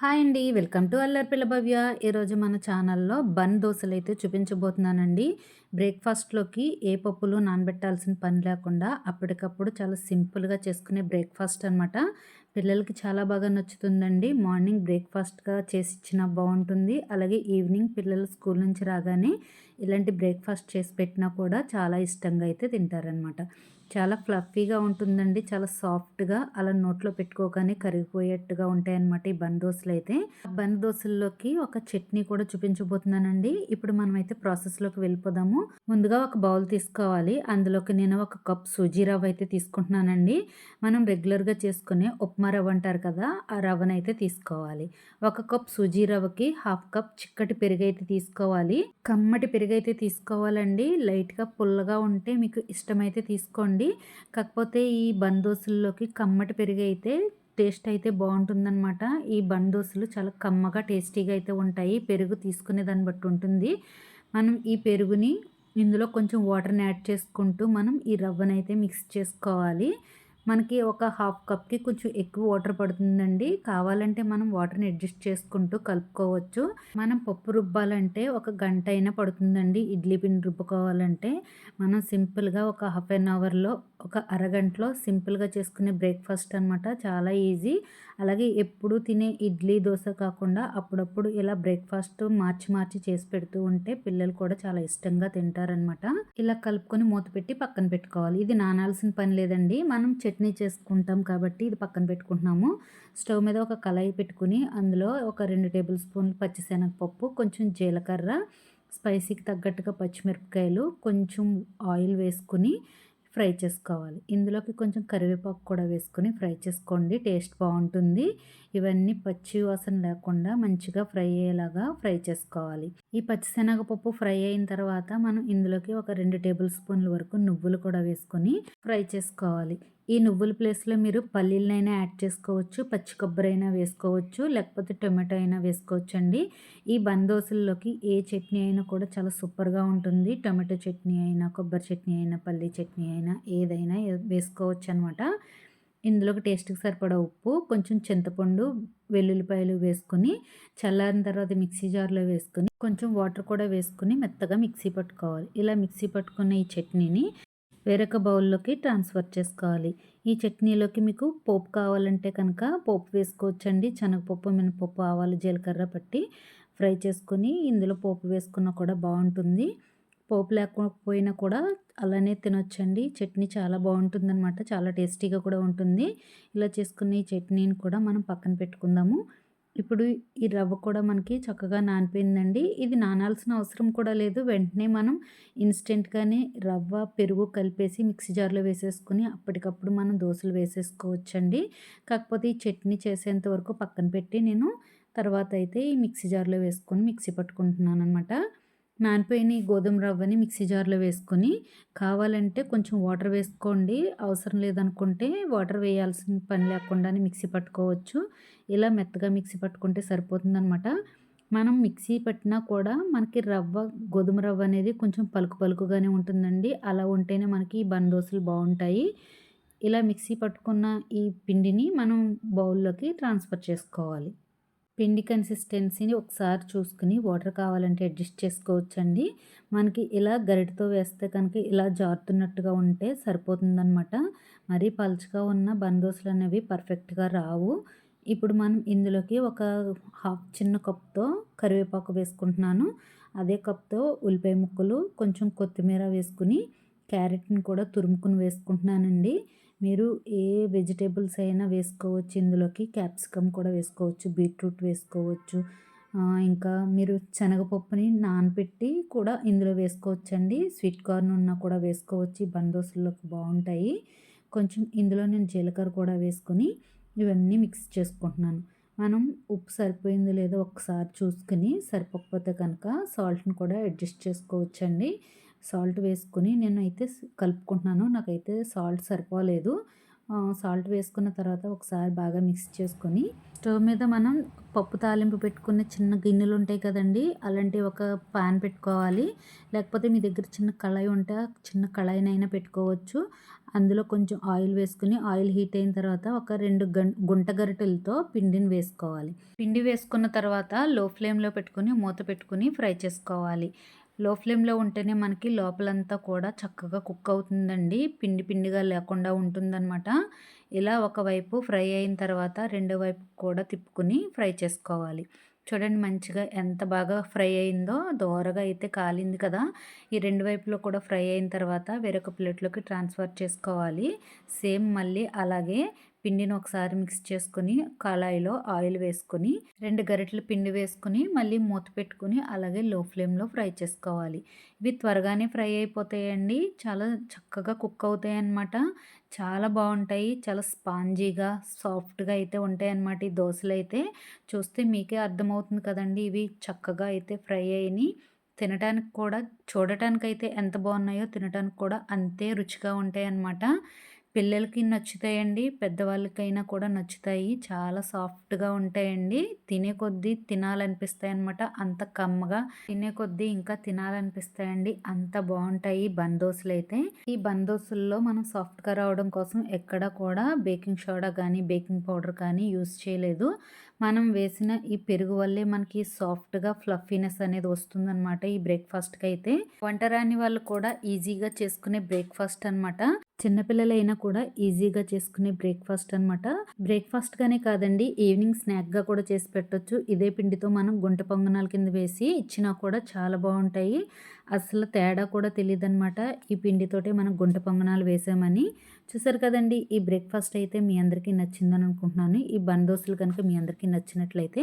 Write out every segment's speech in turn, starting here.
Hi అండి. Welcome to అల్లరి పిల్ల భవ్య. ఈరోజు మన ఛానల్‌లో బన్ దోసలైతే చూపించబోతున్నానండి. బ్రేక్‌ఫాస్ట్‌లోకి ఏ పప్పులు నానబెట్టాల్సిన పని లేకుండా అప్పటికప్పుడు చాలా సింపుల్‌గా చేసుకునే బ్రేక్‌ఫాస్ట్ అనమాట. పిల్లలకి చాలా బాగా నచ్చుతుందండి. మార్నింగ్ బ్రేక్‌ఫాస్ట్‌గా చేసిచ్చినా బావుంటుంది. అలాగే ఈవినింగ్ పిల్లలు స్కూల్ నుంచి రాగానే ఇలాంటి బ్రేక్‌ఫాస్ట్ చేసి పెట్టినా కూడా చాలా ఇష్టంగా అయితే తింటారనమాట. చాలా ఫ్లఫీగా ఉంటుందండి. చాలా సాఫ్ట్‌గా అలా నోట్లో పెట్టుకోగానే కరిగిపోయేట్టుగా ఉంటాయన్నమాట ఈ బన్ దోసలైతే. బన్ దోసల్లోకి ఒక చట్నీ కూడా చూపించబోతున్నానండి. ఇప్పుడు మనమైతే ప్రాసెస్‌లోకి వెళ్ళిపోదాము. ముందుగా ఒక బౌల్ తీసుకోవాలి. అందులోకి నేను ఒక కప్ సూజీ రవ్వ అయితే తీసుకుంటున్నానండి. మనం రెగ్యులర్‌గా చేసుకునే ఉప్మా రవ్వ అంటారు కదా! ఆ రవ్వనైతే తీసుకోవాలి. ఒక కప్ సూజీ రవ్వకి హాఫ్ కప్ చిక్కటి పెరుగైతే తీసుకోవాలి. కమ్మటి పెరుగైతే తీసుకోవాలండి. లైట్‌గా పుల్లగా ఉంటే మీకు ఇష్టమైతే తీసుకోండి. కాకపోతే ఈ బన్ దోసల్లోకి కమ్మటి పెరుగైతే టేస్ట్ అయితే బావుంటుందనమాట. ఈ బన్ దోసలు చాలా కమ్మగా, టేస్టీగా అయితే ఉంటాయి. పెరుగు తీసుకునే దాన్ని బట్టి ఉంటుంది. మనం ఈ పెరుగుని ఇందులో కొంచెం వాటర్‌ని యాడ్ చేసుకుంటూ మనం ఈ రవ్వనైతే మిక్స్ చేసుకోవాలి. మనకి ఒక హాఫ్ కప్‌కి కొంచెం ఎక్కువ వాటర్ పడుతుందండి. కావాలంటే మనం వాటర్‌ని అడ్జస్ట్ చేసుకుంటూ కలుపుకోవచ్చు. మనం పప్పు రుబ్బాలంటే ఒక గంట అయినా పడుతుందండి. ఇడ్లీ పిండి రుబ్బుకోవాలంటే మనం సింపుల్‌గా ఒక హాఫ్ ఎన్ అవర్‌లో, ఒక అరగంటలో సింపుల్‌గా చేసుకునే బ్రేక్‌ఫాస్ట్ అనమాట. చాలా ఈజీ. అలాగే ఎప్పుడు తినే ఇడ్లీ, దోస కాకుండా అప్పుడప్పుడు ఇలా బ్రేక్‌ఫాస్ట్ మార్చి మార్చి చేసి పెడుతూ ఉంటే పిల్లలు కూడా చాలా ఇష్టంగా తింటారనమాట. ఇలా కలుపుకొని మూత పెట్టి పక్కన పెట్టుకోవాలి. ఇది నానాల్సిన పని లేదండి. మనం చట్నీ చేసుకుంటాం కాబట్టి ఇది పక్కన పెట్టుకుంటున్నాము. స్టవ్ మీద ఒక కళాయి పెట్టుకొని అందులో ఒక 2 టేబుల్ స్పూన్లు పచ్చిశనగపప్పు, కొంచెం జీలకర్ర, స్పైసీకి తగ్గట్టుగా పచ్చిమిరపకాయలు, కొంచెం ఆయిల్ వేసుకొని ఫ్రై చేసుకోవాలి. ఇందులోకి కొంచెం కరివేపాకు కూడా వేసుకొని ఫ్రై చేసుకోండి. టేస్ట్ బావుంటుంది. ఇవన్నీ పచ్చి వాసన లేకుండా మంచిగా ఫ్రై అయ్యేలాగా ఫ్రై చేసుకోవాలి. ఈ పచ్చిశనగపప్పు ఫ్రై అయిన తర్వాత మనం ఇందులోకి ఒక 2 టేబుల్ స్పూన్ల వరకు నువ్వులు కూడా వేసుకొని ఫ్రై చేసుకోవాలి. ఈ నువ్వుల ప్లేస్‌లో మీరు పల్లీలనైనా యాడ్ చేసుకోవచ్చు. పచ్చి కొబ్బరి అయినా వేసుకోవచ్చు. లేకపోతే టొమాటో అయినా వేసుకోవచ్చండి. ఈ బన్ దోసల్లోకి ఏ చట్నీ అయినా కూడా చాలా సూపర్‌గా ఉంటుంది. టొమాటో చట్నీ అయినా, కొబ్బరి చట్నీ అయినా, పల్లీ చట్నీ అయినా ఏదైనా వేసుకోవచ్చనమాట. ఇందులోకి టేస్ట్‌కి సరిపడా ఉప్పు, కొంచెం చింతపండు, వెల్లుల్లిపాయలు వేసుకొని చల్లారిన తర్వాత మిక్సీ జార్‌లో వేసుకొని కొంచెం వాటర్ కూడా వేసుకొని మెత్తగా మిక్సీ పట్టుకోవాలి. ఇలా మిక్సీ పట్టుకున్న ఈ చట్నీని వేరొక బౌల్‌లోకి ట్రాన్స్‌ఫర్ చేసుకోవాలి. ఈ చట్నీలోకి మీకు పోపు కావాలంటే కనుక పోపు వేసుకోవచ్చండి. శనగపప్పు, మినపప్పు, ఆవాలు, జీలకర్ర పట్టి ఫ్రై చేసుకొని ఇందులో పోపు వేసుకున్నా కూడా బావుంటుంది. పోపు లేకపోయినా కూడా అలానే తినొచ్చండి. చట్నీ చాలా బావుంటుందనమాట. చాలా టేస్టీగా కూడా ఉంటుంది. ఇలా చేసుకున్న ఈ చట్నీని కూడా మనం పక్కన పెట్టుకుందాము. ఇప్పుడు ఈ రవ్వ కూడా మనకి చక్కగా నానిపోయిందండి. ఇది నానాల్సిన అవసరం కూడా లేదు. వెంటనే మనం ఇన్‌స్టెంట్‌గానే రవ్వ, పెరుగు కలిపేసి మిక్సీ జార్‌లో వేసేసుకొని అప్పటికప్పుడు మనం దోసలు వేసేసుకోవచ్చండి. కాకపోతే ఈ చట్నీ చేసేంత వరకు పక్కన పెట్టి నేను తర్వాత అయితే ఈ మిక్సీ జార్‌లో వేసుకొని మిక్సీ పట్టుకుంటున్నాననమాట. నానిపోయిన ఈ గోధుమ రవ్వని మిక్సీ జార్‌లో వేసుకొని కావాలంటే కొంచెం వాటర్ వేసుకోండి. అవసరం లేదనుకుంటే వాటర్ వేయాల్సిన పని లేకుండానే మిక్సీ పట్టుకోవచ్చు. ఇలా మెత్తగా మిక్సీ పట్టుకుంటే సరిపోతుందనమాట. మనం మిక్సీ పట్టినా కూడా మనకి గోధుమ రవ్వ అనేది కొంచెం పలుకు పలుకుగానే ఉంటుందండి. అలా ఉంటేనే మనకి ఈ బన్ దోసలు బావుంటాయి. ఇలా మిక్సీ పట్టుకున్న ఈ పిండిని మనం బౌల్‌లోకి ట్రాన్స్‌ఫర్ చేసుకోవాలి. పిండి కన్సిస్టెన్సీని ఒకసారి చూసుకొని వాటర్ కావాలంటే అడ్జస్ట్ చేసుకోవచ్చండి. మనకి ఇలా గరిటెతో వేస్తే కనుక ఇలా జారుతున్నట్టుగా ఉంటే సరిపోతుందనమాట. మరీ పలుచగా ఉన్న బన్ దోసలనేవి పర్ఫెక్ట్‌గా రావు. ఇప్పుడు మనం ఇందులోకి ఒక చిన్న కప్‌తో కరివేపాకు వేసుకుంటున్నాను. అదే కప్‌తో ఉల్లిపాయ ముక్కలు, కొంచెం కొత్తిమీర వేసుకొని, క్యారెట్‌ని కూడా తురుముకొని వేసుకుంటున్నానండి. మీరు ఏ వెజిటబుల్స్ అయినా వేసుకోవచ్చు ఇందులోకి. క్యాప్సికమ్ కూడా వేసుకోవచ్చు, బీట్రూట్ వేసుకోవచ్చు. ఇంకా మీరు శనగపప్పుని నానబెట్టి కూడా ఇందులో వేసుకోవచ్చండి. స్వీట్ కార్న్ ఉన్నా కూడా వేసుకోవచ్చు. ఈ బన్ దోసల్లోకి బావుంటాయి. కొంచెం ఇందులో నేను జీలకర్ర కూడా వేసుకొని ఇవన్నీ మిక్స్ చేసుకుంటున్నాను. మనం ఉప్పు సరిపోయిందో లేదో ఒకసారి చూసుకొని సరిపోకపోతే కనుక సాల్ట్‌ని కూడా అడ్జస్ట్ చేసుకోవచ్చండి. సాల్ట్ వేసుకొని నేనైతే కలుపుకుంటున్నాను. నాకైతే సాల్ట్ సరిపోలేదు. సాల్ట్ వేసుకున్న తర్వాత ఒకసారి బాగా మిక్స్ చేసుకొని స్టవ్ మీద మనం పప్పు తాలింపు పెట్టుకునే చిన్న గిన్నెలు ఉంటాయి కదండీ! అలాంటి ఒక పాన్ పెట్టుకోవాలి. లేకపోతే మీ దగ్గర చిన్న కళాయి ఉంటే ఆ చిన్న కళాయినైనా పెట్టుకోవచ్చు. అందులో కొంచెం ఆయిల్ వేసుకొని ఆయిల్ హీట్ అయిన తర్వాత ఒక 2 గుంట గరిటెలతో పిండిని వేసుకోవాలి. పిండి వేసుకున్న తర్వాత లో ఫ్లేమ్‌లో పెట్టుకొని మూత పెట్టుకొని ఫ్రై చేసుకోవాలి. లో ఫ్లేమ్‌లో ఉంటేనే మనకి లోపలంతా కూడా చక్కగా కుక్ అవుతుందండి. పిండి పిండిగా లేకుండా ఉంటుందనమాట. ఇలా ఒకవైపు ఫ్రై అయిన తర్వాత రెండో వైపు కూడా తిప్పుకొని ఫ్రై చేసుకోవాలి. చూడండి మంచిగా ఎంత బాగా ఫ్రై అయిందో దోరగా అయితే కాలింది కదా! ఈ రెండు వైపులో కూడా ఫ్రై అయిన తర్వాత వేరొక ప్లేట్‌లోకి ట్రాన్స్‌ఫర్ చేసుకోవాలి. సేమ్ మళ్ళీ అలాగే పిండిని ఒకసారి మిక్స్ చేసుకొని కళాయిలో ఆయిల్ వేసుకొని 2 గరిటెల పిండి వేసుకొని మళ్ళీ మూత పెట్టుకొని అలాగే లో ఫ్లేమ్‌లో ఫ్రై చేసుకోవాలి. ఇవి త్వరగానే ఫ్రై అయిపోతాయండి. చాలా చక్కగా కుక్ అవుతాయన్నమాట. చాలా బావుంటాయి. చాలా స్పాంజీగా, సాఫ్ట్‌గా అయితే ఉంటాయన్నమాట ఈ దోసలైతే. చూస్తే మీకే అర్థమవుతుంది కదండీ! ఇవి చక్కగా అయితే ఫ్రై అయినియి. తినటానికి కూడా చూడటానికైతే ఎంత బావున్నాయో తినటానికి కూడా అంతే రుచిగా ఉంటాయన్నమాట. పిల్లలకి నచ్చుతాయండి. పెద్దవాళ్ళకైనా కూడా నచ్చుతాయి. చాలా సాఫ్ట్‌గా ఉంటాయండి. తినే కొద్దీ తినాలనిపిస్తాయన్నమాట. అంత కమ్మగా తినే కొద్దీ ఇంకా తినాలనిపిస్తాయండి. అంత బావుంటాయి బన్ దోసలైతే. ఈ బన్ దోసల్లో మనం సాఫ్ట్‌గా రావడం కోసం ఎక్కడ కూడా బేకింగ్ సోడా గానీ, బేకింగ్ పౌడర్ కానీ యూజ్ చేయలేదు. మనం వేసిన ఈ పెరుగు వల్లే మనకి సాఫ్ట్‌గా ఫ్లఫీనెస్ అనేది వస్తుందన్నమాట ఈ బ్రేక్‌ఫాస్ట్‌కైతే. వంట రాని వాళ్ళు కూడా ఈజీగా చేసుకునే బ్రేక్‌ఫాస్ట్ అనమాట. చిన్నపిల్లలైనా కూడా ఈజీగా చేసుకునే బ్రేక్‌ఫాస్ట్ అనమాట. బ్రేక్‌ఫాస్ట్‌గానే కాదండి ఈవినింగ్ స్నాక్‌గా కూడా చేసి పెట్టొచ్చు. ఇదే పిండితో మనం గుంట పొంగనాల కింద వేసి ఇచ్చినా కూడా చాలా బావుంటాయి. అసలు తేడా కూడా తెలీదనమాట. ఈ పిండితోటే మనం గుంట పొంగనాలు వేసామని. చూసారు కదండీ! ఈ బ్రేక్‌ఫాస్ట్ అయితే మీ అందరికీ నచ్చిందని అనుకుంటున్నాను. ఈ బన్ దోసలు కనుక మీ అందరికీ నచ్చినట్లయితే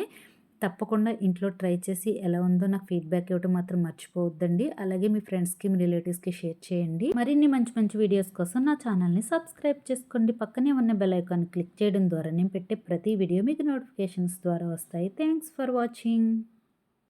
తప్పకుండా ఇంట్లో ట్రై చేసి ఎలా ఉందో నాకు ఫీడ్‌బ్యాక్ ఇవ్వటం మాత్రం మర్చిపోవద్దండి. అలాగే మీ ఫ్రెండ్స్‌కి, మీ రిలేటివ్స్‌కి షేర్ చేయండి. మరిన్ని మంచి మంచి వీడియోస్ కోసం నా ఛానల్‌ని సబ్స్క్రైబ్ చేసుకోండి. పక్కనే ఉన్న బెల్ ఐకాన్ క్లిక్ చేయడం ద్వారా నేను పెట్టే ప్రతి వీడియో మీకు నోటిఫికేషన్స్ ద్వారా వస్తాయి. Thanks for watching.